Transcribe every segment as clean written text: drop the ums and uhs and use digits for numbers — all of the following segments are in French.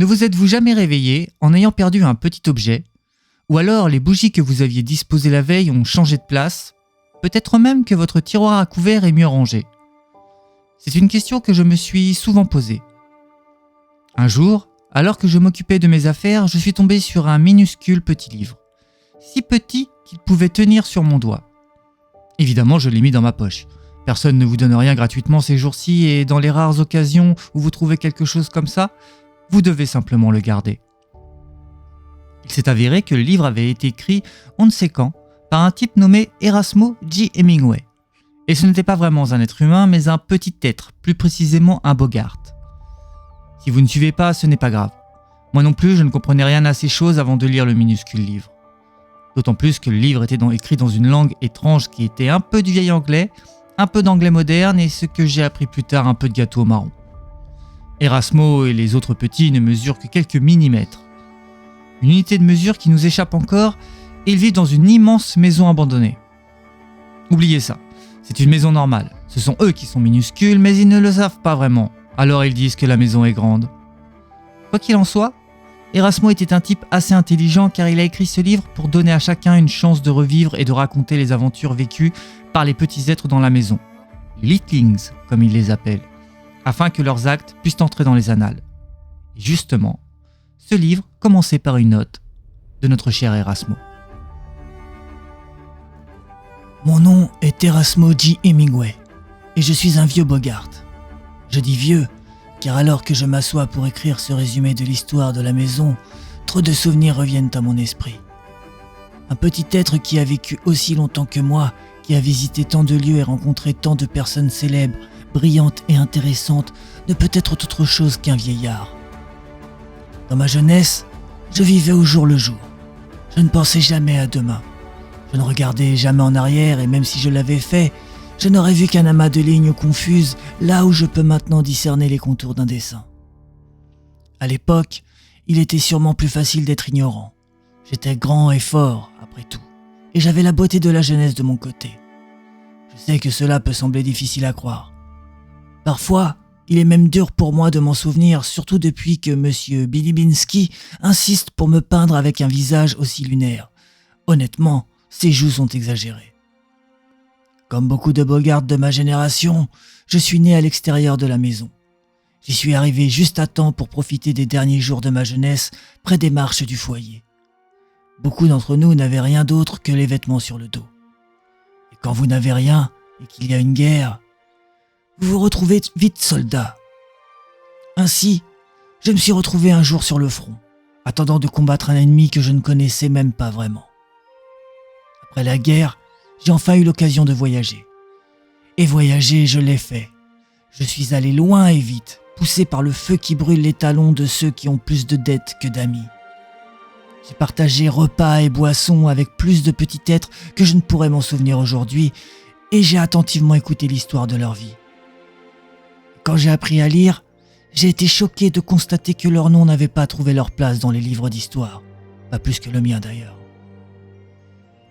Ne vous êtes-vous jamais réveillé en ayant perdu un petit objet? Ou alors les bougies que vous aviez disposées la veille ont changé de place? Peut-être même que votre tiroir à couverts est mieux rangé. C'est une question que je me suis souvent posée. Un jour, alors que je m'occupais de mes affaires, je suis tombé sur un minuscule petit livre. Si petit qu'il pouvait tenir sur mon doigt. Évidemment, je l'ai mis dans ma poche. Personne ne vous donne rien gratuitement ces jours-ci et dans les rares occasions où vous trouvez quelque chose comme ça, vous devez simplement le garder. Il s'est avéré que le livre avait été écrit on ne sait quand par un type nommé Erasmo G. Hemingway. Et ce n'était pas vraiment un être humain, mais un petit être, plus précisément un Bogart. Si vous ne suivez pas, ce n'est pas grave. Moi non plus, je ne comprenais rien à ces choses avant de lire le minuscule livre. D'autant plus que le livre était écrit dans une langue étrange qui était un peu du vieil anglais, un peu d'anglais moderne et ce que j'ai appris plus tard, un peu de gâteau au marron. Erasmo et les autres petits ne mesurent que quelques millimètres. Une unité de mesure qui nous échappe encore, et ils vivent dans une immense maison abandonnée. Oubliez ça, c'est une maison normale. Ce sont eux qui sont minuscules, mais ils ne le savent pas vraiment. Alors ils disent que la maison est grande. Quoi qu'il en soit, Erasmo était un type assez intelligent car il a écrit ce livre pour donner à chacun une chance de revivre et de raconter les aventures vécues par les petits êtres dans la maison. Litlings, comme il les appelle, afin que leurs actes puissent entrer dans les annales. Et justement, ce livre commençait par une note de notre cher Erasmo. Mon nom est Erasmo G. Hemingway et je suis un vieux Bogart. Je dis vieux, car alors que je m'assois pour écrire ce résumé de l'histoire de la maison, trop de souvenirs reviennent à mon esprit. Un petit être qui a vécu aussi longtemps que moi, qui a visité tant de lieux et rencontré tant de personnes célèbres, brillantes et intéressantes, ne peut être autre chose qu'un vieillard. Dans ma jeunesse, je vivais au jour le jour. Je ne pensais jamais à demain. Je ne regardais jamais en arrière et même si je l'avais fait, je n'aurais vu qu'un amas de lignes confuses, là où je peux maintenant discerner les contours d'un dessin. À l'époque, il était sûrement plus facile d'être ignorant. J'étais grand et fort, après tout, et j'avais la beauté de la jeunesse de mon côté. Je sais que cela peut sembler difficile à croire. Parfois, il est même dur pour moi de m'en souvenir, surtout depuis que M. Bilibinsky insiste pour me peindre avec un visage aussi lunaire. Honnêtement, ses joues sont exagérées. Comme beaucoup de Bogarts de ma génération, je suis né à l'extérieur de la maison. J'y suis arrivé juste à temps pour profiter des derniers jours de ma jeunesse près des marches du foyer. Beaucoup d'entre nous n'avaient rien d'autre que les vêtements sur le dos. Et quand vous n'avez rien et qu'il y a une guerre, vous vous retrouvez vite soldat. Ainsi, je me suis retrouvé un jour sur le front, attendant de combattre un ennemi que je ne connaissais même pas vraiment. Après la guerre, j'ai enfin eu l'occasion de voyager. Et voyager, je l'ai fait. Je suis allé loin et vite, poussé par le feu qui brûle les talons de ceux qui ont plus de dettes que d'amis. J'ai partagé repas et boissons avec plus de petits êtres que je ne pourrais m'en souvenir aujourd'hui, et j'ai attentivement écouté l'histoire de leur vie. Quand j'ai appris à lire, j'ai été choqué de constater que leurs noms n'avaient pas trouvé leur place dans les livres d'histoire, pas plus que le mien d'ailleurs.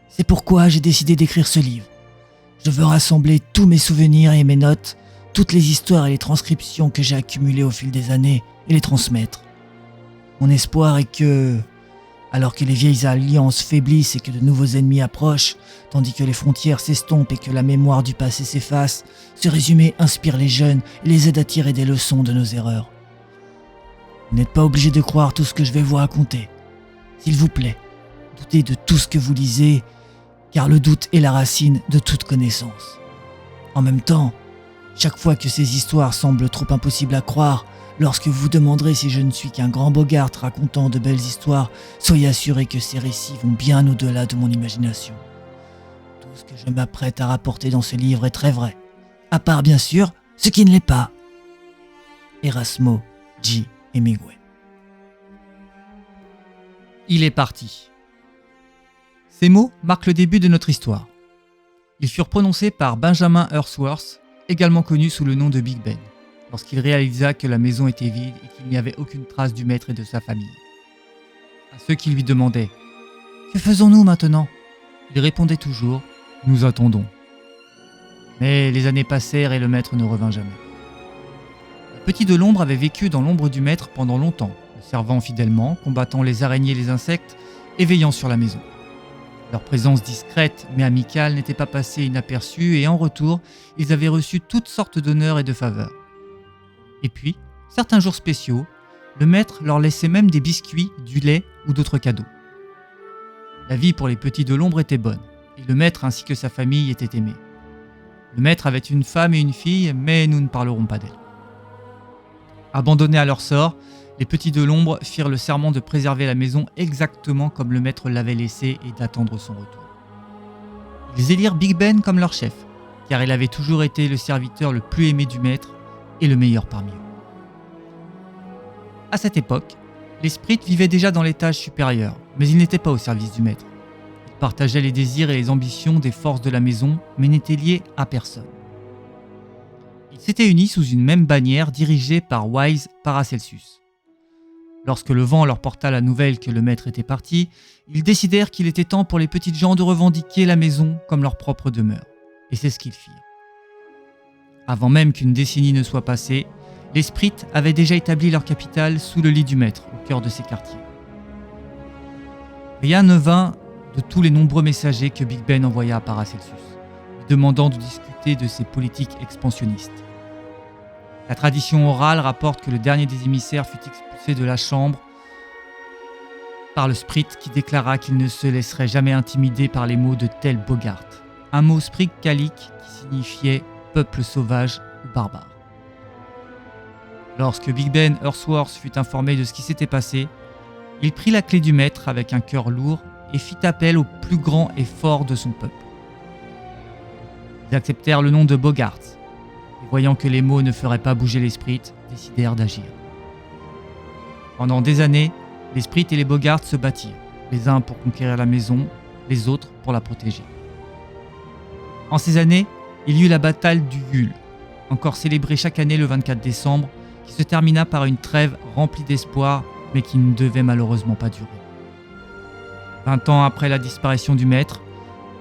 C'est pourquoi j'ai décidé d'écrire ce livre. Je veux rassembler tous mes souvenirs et mes notes, toutes les histoires et les transcriptions que j'ai accumulées au fil des années et les transmettre. Mon espoir est que, alors que les vieilles alliances faiblissent et que de nouveaux ennemis approchent, tandis que les frontières s'estompent et que la mémoire du passé s'efface, ce résumé inspire les jeunes et les aide à tirer des leçons de nos erreurs. Vous n'êtes pas obligé de croire tout ce que je vais vous raconter. S'il vous plaît, doutez de tout ce que vous lisez, car le doute est la racine de toute connaissance. En même temps, chaque fois que ces histoires semblent trop impossibles à croire, lorsque vous vous demanderez si je ne suis qu'un grand Bogart racontant de belles histoires, soyez assurés que ces récits vont bien au-delà de mon imagination. Tout ce que je m'apprête à rapporter dans ce livre est très vrai, à part bien sûr ce qui ne l'est pas. Erasmo G. Hemingway. Il est parti. Ces mots marquent le début de notre histoire. Ils furent prononcés par Benjamin Earnsworth, également connu sous le nom de Big Ben, lorsqu'il réalisa que la maison était vide et qu'il n'y avait aucune trace du maître et de sa famille. À ceux qui lui demandaient « Que faisons-nous maintenant ?» il répondait toujours « Nous attendons ». Mais les années passèrent et le maître ne revint jamais. Le petit de l'ombre avait vécu dans l'ombre du maître pendant longtemps, le servant fidèlement, combattant les araignées et les insectes et veillant sur la maison. Leur présence discrète mais amicale n'était pas passée inaperçue et en retour, ils avaient reçu toutes sortes d'honneurs et de faveurs. Et puis, certains jours spéciaux, le maître leur laissait même des biscuits, du lait ou d'autres cadeaux. La vie pour les petits de l'ombre était bonne, et le maître ainsi que sa famille étaient aimés. Le maître avait une femme et une fille, mais nous ne parlerons pas d'elle. Abandonnés à leur sort, les petits de l'ombre firent le serment de préserver la maison exactement comme le maître l'avait laissé et d'attendre son retour. Ils élirent Big Ben comme leur chef, car il avait toujours été le serviteur le plus aimé du maître et le meilleur parmi eux. À cette époque, les Sprites vivaient déjà dans l'étage supérieur, mais ils n'étaient pas au service du maître. Ils partageaient les désirs et les ambitions des forces de la maison, mais n'étaient liés à personne. Ils s'étaient unis sous une même bannière dirigée par Wise Paracelsus. Lorsque le vent leur porta la nouvelle que le maître était parti, ils décidèrent qu'il était temps pour les petites gens de revendiquer la maison comme leur propre demeure. Et c'est ce qu'ils firent. Avant même qu'une décennie ne soit passée, les Sprites avaient déjà établi leur capitale sous le lit du maître, au cœur de ces quartiers. Rien ne vint de tous les nombreux messagers que Big Ben envoya à Paracelsus, lui demandant de discuter de ses politiques expansionnistes. La tradition orale rapporte que le dernier des émissaires fut expulsé de la chambre par le Sprite qui déclara qu'il ne se laisserait jamais intimider par les mots de tel Bogart, un mot spritkalique qui signifiait peuple sauvage ou barbare. Lorsque Big Ben Earthworth fut informé de ce qui s'était passé, il prit la clé du maître avec un cœur lourd et fit appel au plus grand et fort de son peuple. Ils acceptèrent le nom de Bogart, et voyant que les mots ne feraient pas bouger les Sprites, décidèrent d'agir. Pendant des années, les Sprites et les Bogarts se battirent, les uns pour conquérir la maison, les autres pour la protéger. En ces années, il y eut la bataille du Yule, encore célébrée chaque année le 24 décembre, qui se termina par une trêve remplie d'espoir, mais qui ne devait malheureusement pas durer. 20 ans après la disparition du maître,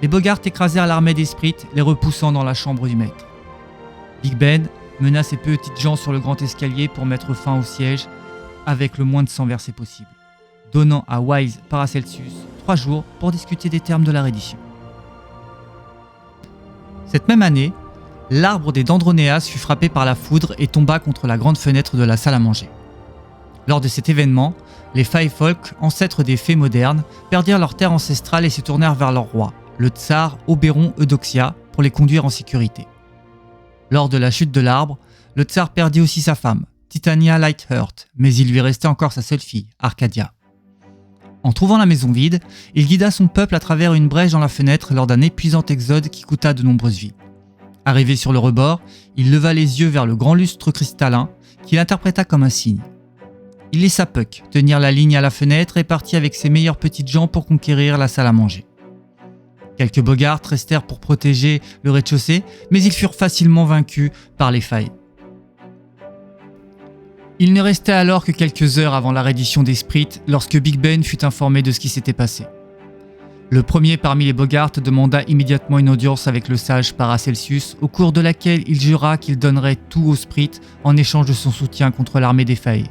les Bogarts écrasèrent l'armée des Sprites, les repoussant dans la chambre du maître. Big Ben mena ses petites gens sur le grand escalier pour mettre fin au siège, avec le moins de sang versé possible, donnant à Wise Paracelsus 3 jours pour discuter des termes de la reddition. Cette même année, l'arbre des Dendronéas fut frappé par la foudre et tomba contre la grande fenêtre de la salle à manger. Lors de cet événement, les Faefolk, ancêtres des fées modernes, perdirent leur terre ancestrale et se tournèrent vers leur roi, le tsar Oberon Eudoxia, pour les conduire en sécurité. Lors de la chute de l'arbre, le tsar perdit aussi sa femme, Titania Lightheart, mais il lui restait encore sa seule fille, Arcadia. En trouvant la maison vide, il guida son peuple à travers une brèche dans la fenêtre lors d'un épuisant exode qui coûta de nombreuses vies. Arrivé sur le rebord, il leva les yeux vers le grand lustre cristallin qu'il interpréta comme un signe. Il laissa Puck tenir la ligne à la fenêtre et partit avec ses meilleures petites gens pour conquérir la salle à manger. Quelques Bogarts restèrent pour protéger le rez-de-chaussée, mais ils furent facilement vaincus par les Fae. Il ne restait alors que quelques heures avant la reddition des Sprites lorsque Big Ben fut informé de ce qui s'était passé. Le premier parmi les Bogarts demanda immédiatement une audience avec le sage Paracelsus, au cours de laquelle il jura qu'il donnerait tout aux Sprites en échange de son soutien contre l'armée des Fae,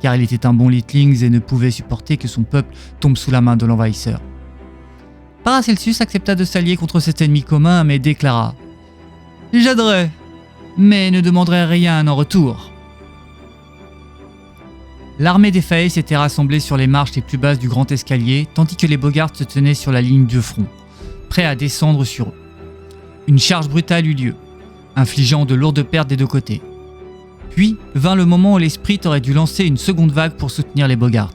car il était un bon Litlings et ne pouvait supporter que son peuple tombe sous la main de l'envahisseur. Paracelsus accepta de s'allier contre cet ennemi commun, mais déclara « J'aiderai, mais ne demanderai rien en retour. » L'armée des Fae s'était rassemblée sur les marches les plus basses du grand escalier, tandis que les Bogarts se tenaient sur la ligne de front, prêts à descendre sur eux. Une charge brutale eut lieu, infligeant de lourdes pertes des deux côtés. Puis vint le moment où les Sprites auraient dû lancer une seconde vague pour soutenir les Bogarts.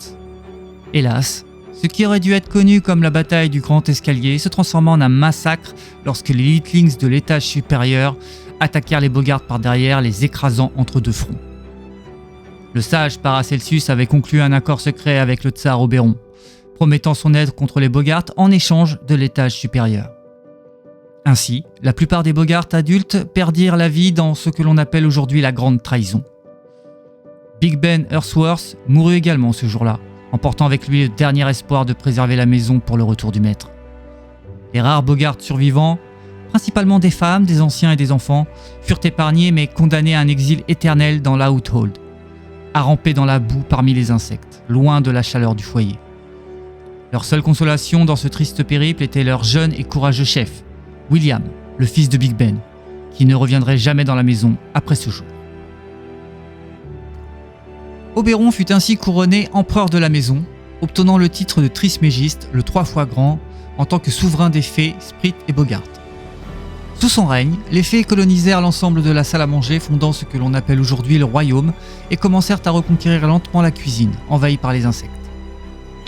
Hélas, ce qui aurait dû être connu comme la bataille du grand escalier se transforma en un massacre lorsque les Litlings de l'étage supérieur attaquèrent les Bogarts par derrière, les écrasant entre deux fronts. Le sage Paracelsus avait conclu un accord secret avec le tsar Oberon, promettant son aide contre les Bogarts en échange de l'étage supérieur. Ainsi, la plupart des Bogarts adultes perdirent la vie dans ce que l'on appelle aujourd'hui la Grande Trahison. Big Ben Earthworth mourut également ce jour-là, emportant avec lui le dernier espoir de préserver la maison pour le retour du maître. Les rares Bogarts survivants, principalement des femmes, des anciens et des enfants, furent épargnés mais condamnés à un exil éternel dans l'Outhold. à ramper dans la boue parmi les insectes, loin de la chaleur du foyer. Leur seule consolation dans ce triste périple était leur jeune et courageux chef, William, le fils de Big Ben, qui ne reviendrait jamais dans la maison après ce jour. Oberon fut ainsi couronné empereur de la maison, obtenant le titre de Trismégiste, le 3 fois grand, en tant que souverain des fées, Sprit et Bogart. Sous son règne, les fées colonisèrent l'ensemble de la salle à manger, fondant ce que l'on appelle aujourd'hui le royaume, et commencèrent à reconquérir lentement la cuisine, envahie par les insectes.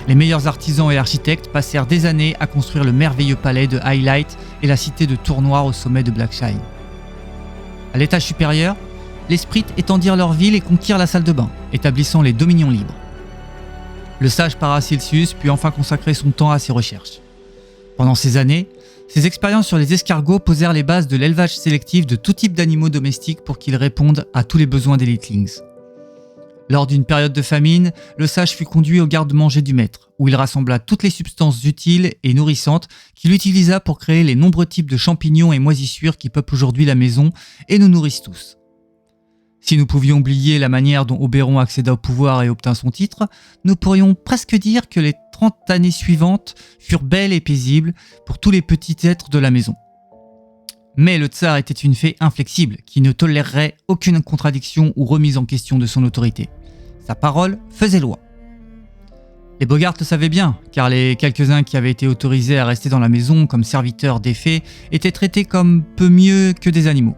Les meilleurs artisans et architectes passèrent des années à construire le merveilleux palais de Highlight et la cité de Tour Noir au sommet de Blackshine. À l'étage supérieur, les Sprites étendirent leur ville et conquirent la salle de bain, établissant les dominions libres. Le sage Paracelsus put enfin consacrer son temps à ses recherches. Pendant ces années, ses expériences sur les escargots posèrent les bases de l'élevage sélectif de tout type d'animaux domestiques pour qu'ils répondent à tous les besoins des Litlings. Lors d'une période de famine, le sage fut conduit au garde-manger du maître, où il rassembla toutes les substances utiles et nourrissantes qu'il utilisa pour créer les nombreux types de champignons et moisissures qui peuplent aujourd'hui la maison et nous nourrissent tous. Si nous pouvions oublier la manière dont Oberon accéda au pouvoir et obtint son titre, nous pourrions presque dire que les 30 années suivantes furent belles et paisibles pour tous les petits êtres de la maison. Mais le tsar était une fée inflexible qui ne tolérerait aucune contradiction ou remise en question de son autorité. Sa parole faisait loi. Les Bogart le savaient bien, car les quelques-uns qui avaient été autorisés à rester dans la maison comme serviteurs des fées étaient traités comme peu mieux que des animaux.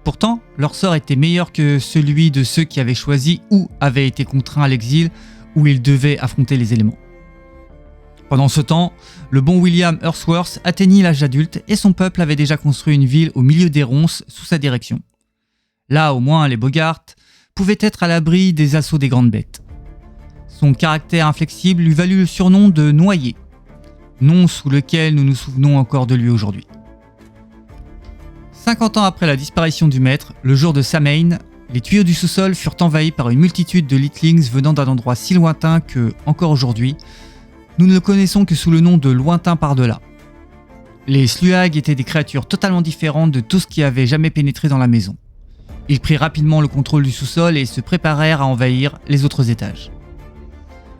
Pourtant, leur sort était meilleur que celui de ceux qui avaient choisi ou avaient été contraints à l'exil où ils devaient affronter les éléments. Pendant ce temps, le bon William Earthworth atteignit l'âge adulte et son peuple avait déjà construit une ville au milieu des ronces sous sa direction. Là, au moins, les Bogart pouvaient être à l'abri des assauts des grandes bêtes. Son caractère inflexible lui valut le surnom de Noyer, nom sous lequel nous nous souvenons encore de lui aujourd'hui. 50 ans après la disparition du maître, le jour de Samhain, les tuyaux du sous-sol furent envahis par une multitude de Litlings venant d'un endroit si lointain que, encore aujourd'hui, nous ne le connaissons que sous le nom de Lointain par-delà. Les Sluags étaient des créatures totalement différentes de tout ce qui avait jamais pénétré dans la maison. Ils prirent rapidement le contrôle du sous-sol et se préparèrent à envahir les autres étages.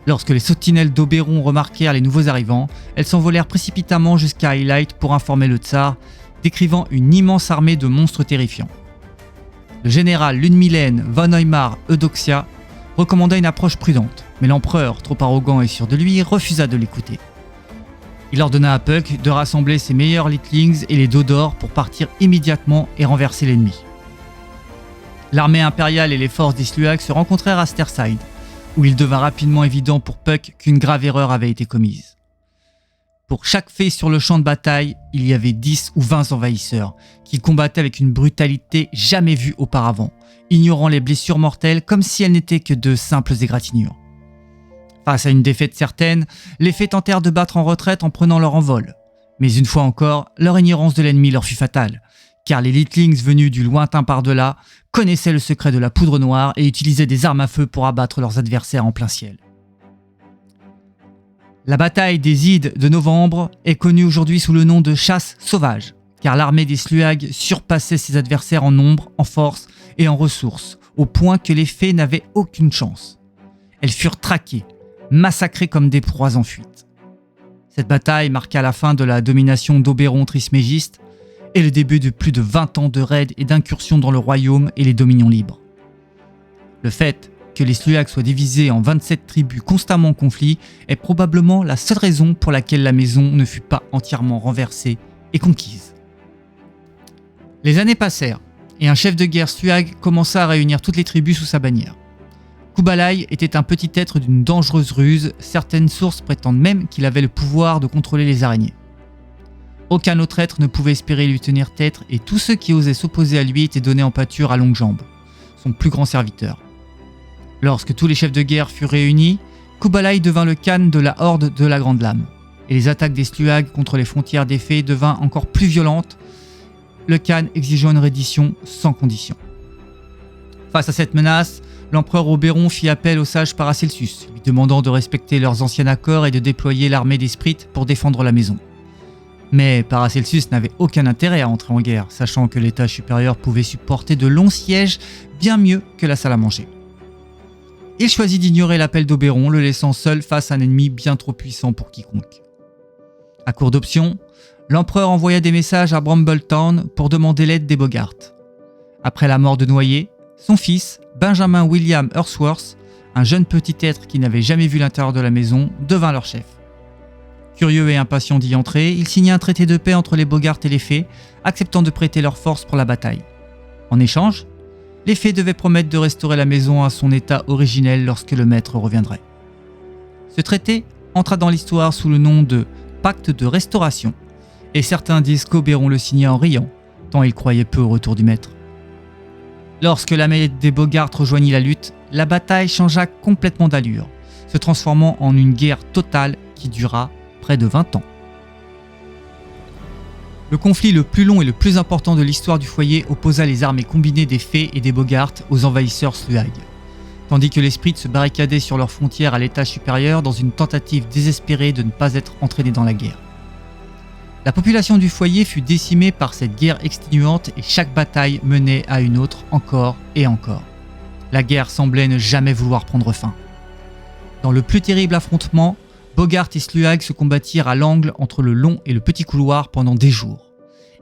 Lorsque les sentinelles d'Oberon remarquèrent les nouveaux arrivants, elles s'envolèrent précipitamment jusqu'à Highlight pour informer le tsar, décrivant une immense armée de monstres terrifiants. Le général Lunmilen von Neumar Eudoxia recommanda une approche prudente, mais l'empereur, trop arrogant et sûr de lui, refusa de l'écouter. Il ordonna à Puck de rassembler ses meilleurs Litlings et les Dodors pour partir immédiatement et renverser l'ennemi. L'armée impériale et les forces des Sluags se rencontrèrent à Sterside, où il devint rapidement évident pour Puck qu'une grave erreur avait été commise. Pour chaque fée sur le champ de bataille, il y avait 10 ou 20 envahisseurs, qui combattaient avec une brutalité jamais vue auparavant, ignorant les blessures mortelles comme si elles n'étaient que de simples égratignures. Face à une défaite certaine, les fées tentèrent de battre en retraite en prenant leur envol. Mais une fois encore, leur ignorance de l'ennemi leur fut fatale, car les Litlings venus du lointain par-delà connaissaient le secret de la poudre noire et utilisaient des armes à feu pour abattre leurs adversaires en plein ciel. La bataille des Ides de novembre est connue aujourd'hui sous le nom de chasse sauvage, car l'armée des Sluags surpassait ses adversaires en nombre, en force et en ressources, au point que les fées n'avaient aucune chance. Elles furent traquées, massacrées comme des proies en fuite. Cette bataille marqua la fin de la domination d'Oberon Trismégiste et le début de plus de 20 ans de raids et d'incursions dans le royaume et les dominions libres. Le fait que les Sluags soient divisés en 27 tribus constamment en conflit est probablement la seule raison pour laquelle la maison ne fut pas entièrement renversée et conquise. Les années passèrent, et un chef de guerre Sluag commença à réunir toutes les tribus sous sa bannière. Kubalai était un petit être d'une dangereuse ruse, certaines sources prétendent même qu'il avait le pouvoir de contrôler les araignées. Aucun autre être ne pouvait espérer lui tenir tête et tous ceux qui osaient s'opposer à lui étaient donnés en pâture à longues jambes, son plus grand serviteur. Lorsque tous les chefs de guerre furent réunis, Kubalai devint le khan de la horde de la Grande Lame, et les attaques des Sluags contre les frontières des fées devinrent encore plus violentes, le khan exigeant une reddition sans condition. Face à cette menace, l'empereur Oberon fit appel au sage Paracelsus, lui demandant de respecter leurs anciens accords et de déployer l'armée des Sprites pour défendre la maison. Mais Paracelsus n'avait aucun intérêt à entrer en guerre, sachant que l'étage supérieur pouvait supporter de longs sièges bien mieux que la salle à manger. il choisit d'ignorer l'appel d'Oberon, le laissant seul face à un ennemi bien trop puissant pour quiconque. À court d'options, l'empereur envoya des messages à Brumbletown pour demander l'aide des Bogart. Après la mort de Noyer, son fils, Benjamin William Ursworth, un jeune petit être qui n'avait jamais vu l'intérieur de la maison, devint leur chef. Curieux et impatient d'y entrer, il signa un traité de paix entre les Bogart et les Fées, acceptant de prêter leurs forces pour la bataille. En échange, les Fées devaient promettre de restaurer la maison à son état originel lorsque le maître reviendrait. Ce traité entra dans l'histoire sous le nom de Pacte de Restauration, et certains disent qu'Oberon le signa en riant, tant il croyait peu au retour du maître. Lorsque l'armée des Bogart rejoignit la lutte, la bataille changea complètement d'allure, se transformant en une guerre totale qui dura près de 20 ans. Le conflit le plus long et le plus important de l'histoire du foyer opposa les armées combinées des Fées et des Bogart aux envahisseurs Sluag, tandis que les Sprites se barricadaient sur leurs frontières à l'étage supérieur dans une tentative désespérée de ne pas être entraînés dans la guerre. La population du foyer fut décimée par cette guerre exténuante et chaque bataille menait à une autre encore et encore. La guerre semblait ne jamais vouloir prendre fin. Dans le plus terrible affrontement, Bogart et Sluag se combattirent à l'angle entre le long et le petit couloir pendant des jours.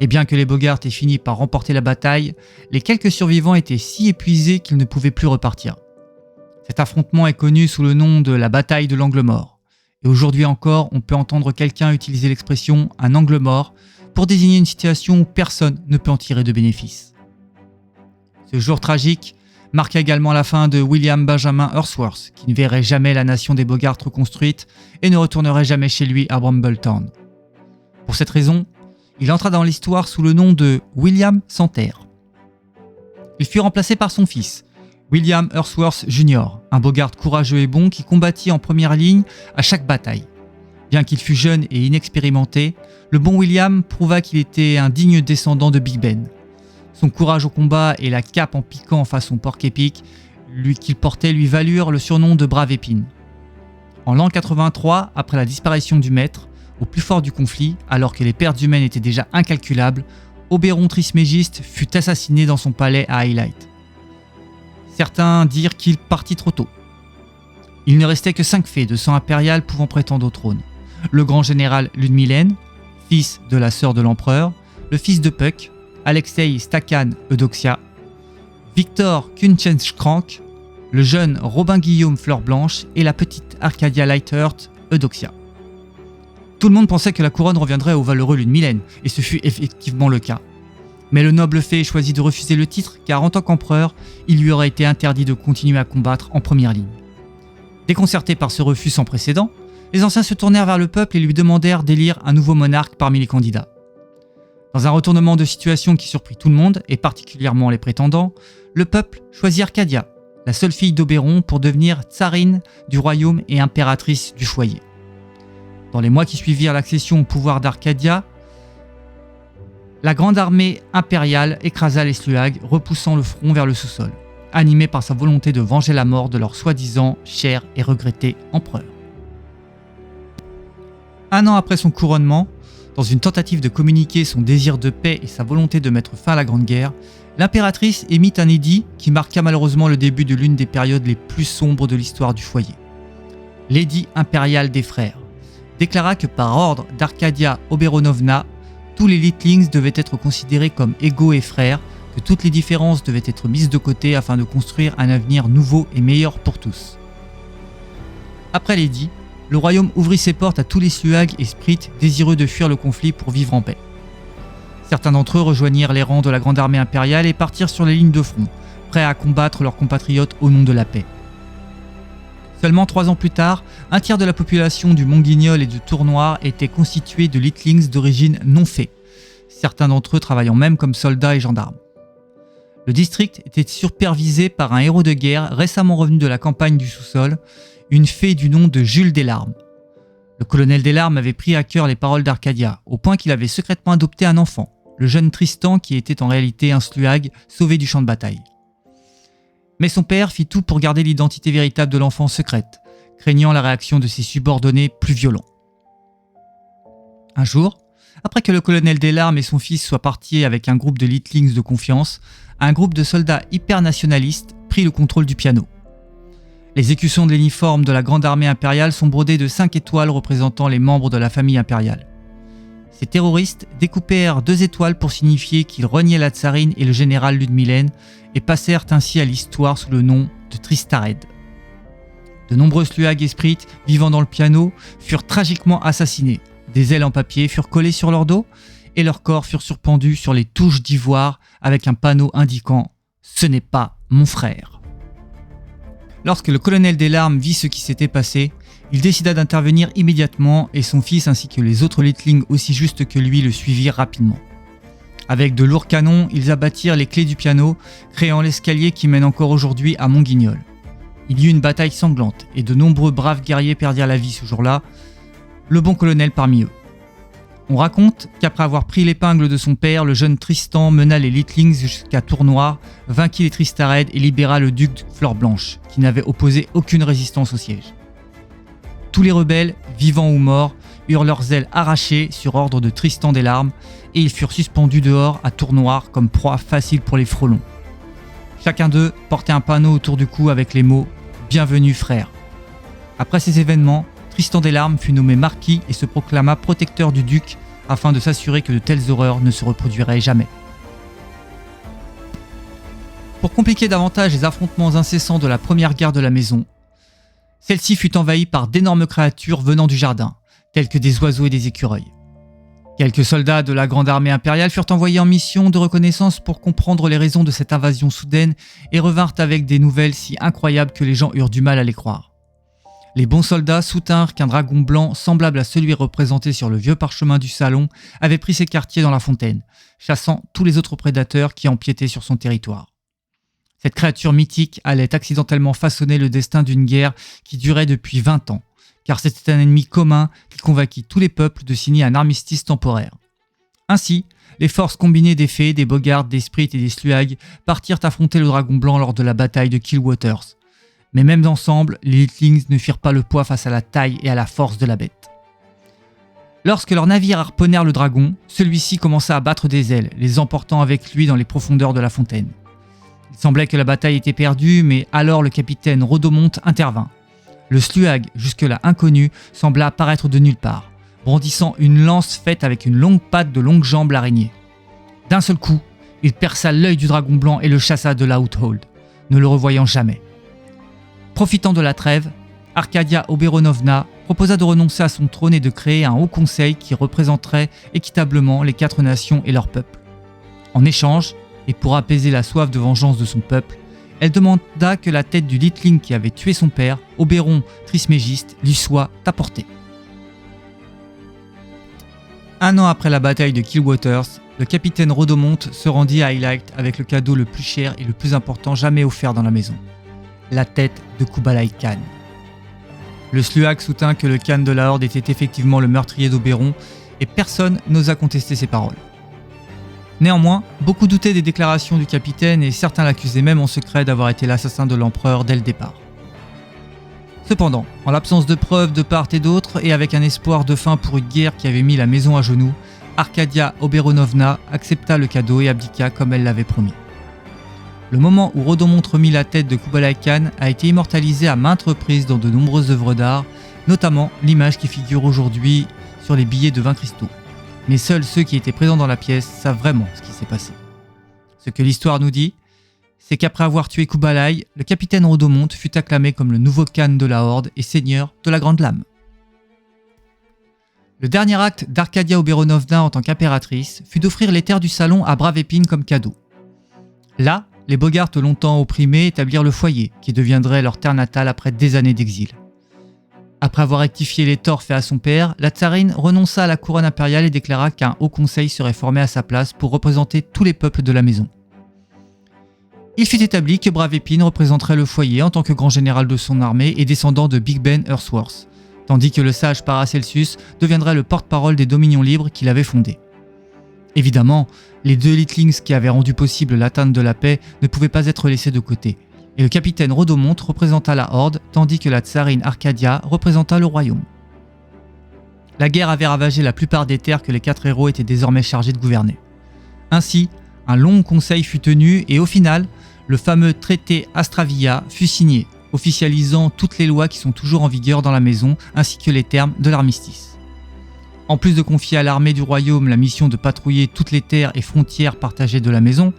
Et bien que les Bogart aient fini par remporter la bataille, les quelques survivants étaient si épuisés qu'ils ne pouvaient plus repartir. Cet affrontement est connu sous le nom de la bataille de l'angle mort. Et aujourd'hui encore, on peut entendre quelqu'un utiliser l'expression « un angle mort » pour désigner une situation où personne ne peut en tirer de bénéfice. Ce jour tragique marqua également la fin de William Benjamin Ursworth, qui ne verrait jamais la nation des Bogart reconstruite et ne retournerait jamais chez lui à Brumbletown. Pour cette raison, il entra dans l'histoire sous le nom de William Santerre. Il fut remplacé par son fils, William Ursworth Jr., un Bogart courageux et bon qui combattit en première ligne à chaque bataille. Bien qu'il fût jeune et inexpérimenté, le bon William prouva qu'il était un digne descendant de Big Ben. Son courage au combat et la cape en piquant façon porc-épic qu'il portait lui valurent le surnom de Brave Épine. En l'an 83, après la disparition du maître, au plus fort du conflit, alors que les pertes humaines étaient déjà incalculables, Oberon Trismégiste fut assassiné dans son palais à Highlight. Certains dirent qu'il partit trop tôt. Il ne restait que 5 fées de sang impérial pouvant prétendre au trône. Le grand général Ludmilen, fils de la sœur de l'empereur, le fils de Puck, Alexei Stakhan Eudoxia, Victor Kunchenskrank, le jeune Robin Guillaume Fleur Blanche et la petite Arcadia Lightheart Eudoxia. Tout le monde pensait que la couronne reviendrait au valeureux Ludmilen, et ce fut effectivement le cas. Mais le noble fée choisit de refuser le titre car en tant qu'empereur, il lui aurait été interdit de continuer à combattre en première ligne. Déconcertés par ce refus sans précédent, les anciens se tournèrent vers le peuple et lui demandèrent d'élire un nouveau monarque parmi les candidats. Dans un retournement de situation qui surprit tout le monde, et particulièrement les prétendants, le peuple choisit Arcadia, la seule fille d'Oberon, pour devenir tsarine du royaume et impératrice du foyer. Dans les mois qui suivirent l'accession au pouvoir d'Arcadia, la grande armée impériale écrasa les Sluag, repoussant le front vers le sous-sol, animés par sa volonté de venger la mort de leur soi-disant cher et regretté empereur. Un an après son couronnement, dans une tentative de communiquer son désir de paix et sa volonté de mettre fin à la Grande Guerre, l'impératrice émit un édit qui marqua malheureusement le début de l'une des périodes les plus sombres de l'histoire du foyer. L'édit impérial des frères déclara que par ordre d'Arcadia Oberonovna, tous les Littlings devaient être considérés comme égaux et frères, que toutes les différences devaient être mises de côté afin de construire un avenir nouveau et meilleur pour tous. Après l'édit, le royaume ouvrit ses portes à tous les Sluag et Sprites désireux de fuir le conflit pour vivre en paix. Certains d'entre eux rejoignirent les rangs de la grande armée impériale et partirent sur les lignes de front, prêts à combattre leurs compatriotes au nom de la paix. Seulement 3 ans plus tard, un tiers de la population du Mont-Guignol et du Tournoir était constituée de Littlings d'origine non fée, certains d'entre eux travaillant même comme soldats et gendarmes. Le district était supervisé par un héros de guerre récemment revenu de la campagne du sous-sol, une fée du nom de Jules Deslarmes. Le colonel Deslarmes avait pris à cœur les paroles d'Arcadia, au point qu'il avait secrètement adopté un enfant, le jeune Tristan qui était en réalité un Sluag sauvé du champ de bataille. Mais son père fit tout pour garder l'identité véritable de l'enfant secrète, craignant la réaction de ses subordonnés plus violents. Un jour, après que le colonel Deslarmes et son fils soient partis avec un groupe de Littlings de confiance, un groupe de soldats hyper nationalistes prit le contrôle du piano. Les écussons de l'uniforme de la grande armée impériale sont brodés de 5 étoiles représentant les membres de la famille impériale. Ces terroristes découpèrent 2 étoiles pour signifier qu'ils reniaient la tsarine et le général Ludmilène et passèrent ainsi à l'histoire sous le nom de Tristared. De nombreux sluags esprits vivant dans le piano furent tragiquement assassinés. Des ailes en papier furent collées sur leur dos et leurs corps furent suspendus sur les touches d'ivoire avec un panneau indiquant « Ce n'est pas mon frère ». Lorsque le colonel des larmes vit ce qui s'était passé, il décida d'intervenir immédiatement et son fils ainsi que les autres Littlings aussi justes que lui le suivirent rapidement. Avec de lourds canons, ils abattirent les clés du piano, créant l'escalier qui mène encore aujourd'hui à Montguignol. Il y eut une bataille sanglante et de nombreux braves guerriers perdirent la vie ce jour-là, le bon colonel parmi eux. On raconte qu'après avoir pris l'épingle de son père, le jeune Tristan mena les Littlings jusqu'à Tournoir, vainquit les Tristared et libéra le duc de Fleur-Blanche, qui n'avait opposé aucune résistance au siège. Tous les rebelles, vivants ou morts, eurent leurs ailes arrachées sur ordre de Tristan des Larmes et ils furent suspendus dehors à Tournoir comme proie facile pour les frelons. Chacun d'eux portait un panneau autour du cou avec les mots « Bienvenue frère ». Après ces événements, Tristan des Larmes fut nommé marquis et se proclama protecteur du duc afin de s'assurer que de telles horreurs ne se reproduiraient jamais. Pour compliquer davantage les affrontements incessants de la première guerre de la maison, celle-ci fut envahie par d'énormes créatures venant du jardin, telles que des oiseaux et des écureuils. Quelques soldats de la grande armée impériale furent envoyés en mission de reconnaissance pour comprendre les raisons de cette invasion soudaine et revinrent avec des nouvelles si incroyables que les gens eurent du mal à les croire. Les bons soldats soutinrent qu'un dragon blanc, semblable à celui représenté sur le vieux parchemin du salon, avait pris ses quartiers dans la fontaine, chassant tous les autres prédateurs qui empiétaient sur son territoire. Cette créature mythique allait accidentellement façonner le destin d'une guerre qui durait depuis 20 ans, car c'était un ennemi commun qui convainquit tous les peuples de signer un armistice temporaire. Ainsi, les forces combinées des fées, des bogards, des sprites et des sluags partirent affronter le dragon blanc lors de la bataille de Killwaters. Mais même ensemble, les Littlings ne firent pas le poids face à la taille et à la force de la bête. Lorsque leurs navires harponnèrent le dragon, celui-ci commença à battre des ailes, les emportant avec lui dans les profondeurs de la fontaine. Il semblait que la bataille était perdue, mais alors le capitaine Rodomonte intervint. Le sluag, jusque-là inconnu, sembla apparaître de nulle part, brandissant une lance faite avec une longue patte de longues jambes l'araignée. D'un seul coup, il perça l'œil du dragon blanc et le chassa de l'Outhold, ne le revoyant jamais. Profitant de la trêve, Arcadia Oberonovna proposa de renoncer à son trône et de créer un haut conseil qui représenterait équitablement les 4 nations et leurs peuples. En échange, et pour apaiser la soif de vengeance de son peuple, elle demanda que la tête du Littling qui avait tué son père, Oberon Trismégiste, lui soit apportée. Un an après la bataille de Killwaters, le capitaine Rodomonte se rendit à Highlight avec le cadeau le plus cher et le plus important jamais offert dans la maison. La tête de Kublai Khan. Le sluag soutint que le Khan de la Horde était effectivement le meurtrier d'Oberon et personne n'osa contester ses paroles. Néanmoins, beaucoup doutaient des déclarations du capitaine et certains l'accusaient même en secret d'avoir été l'assassin de l'empereur dès le départ. Cependant, en l'absence de preuves de part et d'autre et avec un espoir de fin pour une guerre qui avait mis la maison à genoux, Arcadia Oberonovna accepta le cadeau et abdiqua comme elle l'avait promis. Le moment où Rodomonte remit la tête de Kublai Khan a été immortalisé à maintes reprises dans de nombreuses œuvres d'art, notamment l'image qui figure aujourd'hui sur les billets de 20 cristaux. Mais seuls ceux qui étaient présents dans la pièce savent vraiment ce qui s'est passé. Ce que l'histoire nous dit, c'est qu'après avoir tué Kublai, le capitaine Rodomonte fut acclamé comme le nouveau Khan de la Horde et seigneur de la Grande Lame. Le dernier acte d'Arcadia Oberonovna en tant qu'impératrice fut d'offrir les terres du salon à Brave-Épine comme cadeau. Là, les Bogarts longtemps opprimés établirent le foyer, qui deviendrait leur terre natale après des années d'exil. Après avoir rectifié les torts faits à son père, la tsarine renonça à la couronne impériale et déclara qu'un haut conseil serait formé à sa place pour représenter tous les peuples de la maison. Il fut établi que Brave-Épine représenterait le foyer en tant que grand général de son armée et descendant de Big Ben Earthworth, tandis que le sage Paracelsus deviendrait le porte-parole des dominions libres qu'il avait fondés. Évidemment, les 2 Littlings qui avaient rendu possible l'atteinte de la paix ne pouvaient pas être laissés de côté, et le capitaine Rodomonte représenta la Horde, tandis que la tsarine Arcadia représenta le royaume. La guerre avait ravagé la plupart des terres que les 4 héros étaient désormais chargés de gouverner. Ainsi, un long conseil fut tenu et au final, le fameux traité Astravia fut signé, officialisant toutes les lois qui sont toujours en vigueur dans la maison, ainsi que les termes de l'armistice. En plus de confier à l'armée du royaume la mission de patrouiller toutes les terres et frontières partagées de la maison,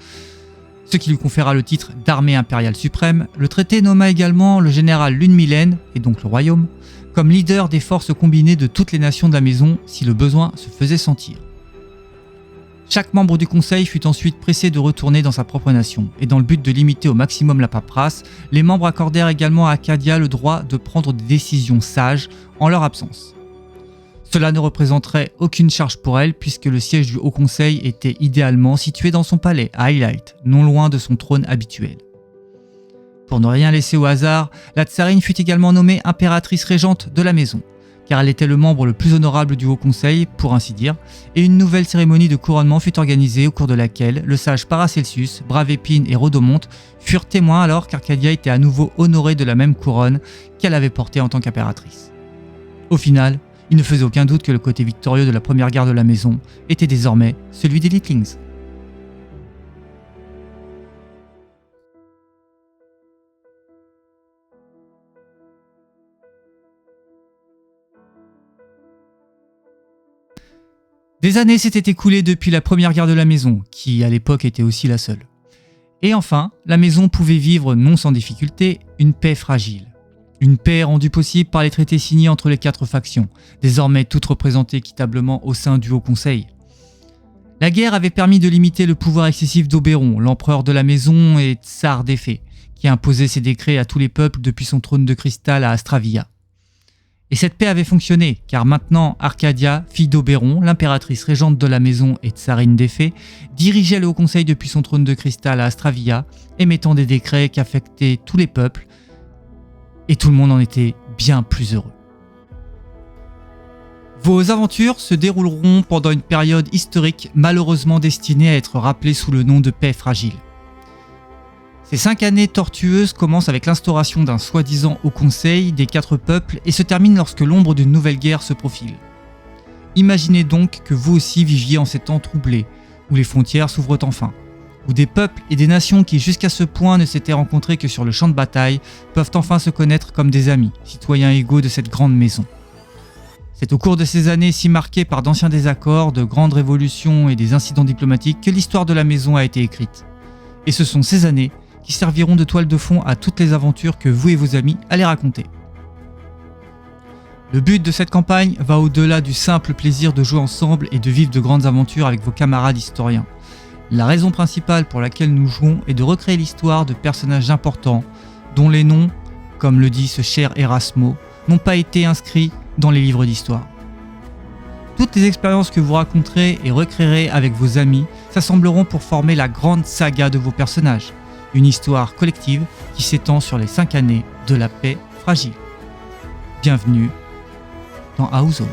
ce qui lui conféra le titre d'armée impériale suprême, le traité nomma également le général Lunmilen, et donc le royaume, comme leader des forces combinées de toutes les nations de la maison si le besoin se faisait sentir. Chaque membre du conseil fut ensuite pressé de retourner dans sa propre nation, et dans le but de limiter au maximum la paperasse, les membres accordèrent également à Arcadia le droit de prendre des décisions sages en leur absence. Cela ne représenterait aucune charge pour elle puisque le siège du Haut Conseil était idéalement situé dans son palais, à Highlight, non loin de son trône habituel. Pour ne rien laisser au hasard, la tsarine fut également nommée impératrice régente de la maison, car elle était le membre le plus honorable du Haut Conseil, pour ainsi dire, et une nouvelle cérémonie de couronnement fut organisée au cours de laquelle le sage Paracelsus, Bravépine et Rhodomont furent témoins alors qu'Arcadia était à nouveau honorée de la même couronne qu'elle avait portée en tant qu'impératrice. Au final, il ne faisait aucun doute que le côté victorieux de la première guerre de la maison était désormais celui des Littlings. Des années s'étaient écoulées depuis la première guerre de la maison, qui à l'époque était aussi la seule. Et enfin, la maison pouvait vivre, non sans difficulté, une paix fragile. Une paix rendue possible par les traités signés entre les 4 factions, désormais toutes représentées équitablement au sein du Haut Conseil. La guerre avait permis de limiter le pouvoir excessif d'Oberon, l'empereur de la maison et tsar des fées, qui imposait ses décrets à tous les peuples depuis son trône de cristal à Astravia. Et cette paix avait fonctionné, car maintenant Arcadia, fille d'Oberon, l'impératrice régente de la maison et tsarine des fées, dirigeait le Haut Conseil depuis son trône de cristal à Astravia, émettant des décrets qui affectaient tous les peuples, et tout le monde en était bien plus heureux. Vos aventures se dérouleront pendant une période historique malheureusement destinée à être rappelée sous le nom de paix fragile. Ces 5 années tortueuses commencent avec l'instauration d'un soi-disant Haut Conseil des 4 peuples et se terminent lorsque l'ombre d'une nouvelle guerre se profile. Imaginez donc que vous aussi viviez en ces temps troublés, où les frontières s'ouvrent enfin, où des peuples et des nations qui jusqu'à ce point ne s'étaient rencontrés que sur le champ de bataille peuvent enfin se connaître comme des amis, citoyens égaux de cette grande maison. C'est au cours de ces années si marquées par d'anciens désaccords, de grandes révolutions et des incidents diplomatiques que l'histoire de la maison a été écrite. Et ce sont ces années qui serviront de toile de fond à toutes les aventures que vous et vos amis allez raconter. Le but de cette campagne va au-delà du simple plaisir de jouer ensemble et de vivre de grandes aventures avec vos camarades historiens. La raison principale pour laquelle nous jouons est de recréer l'histoire de personnages importants, dont les noms, comme le dit ce cher Erasmo, n'ont pas été inscrits dans les livres d'histoire. Toutes les expériences que vous raconterez et recréerez avec vos amis s'assembleront pour former la grande saga de vos personnages, une histoire collective qui s'étend sur les 5 années de la paix fragile. Bienvenue dans Household.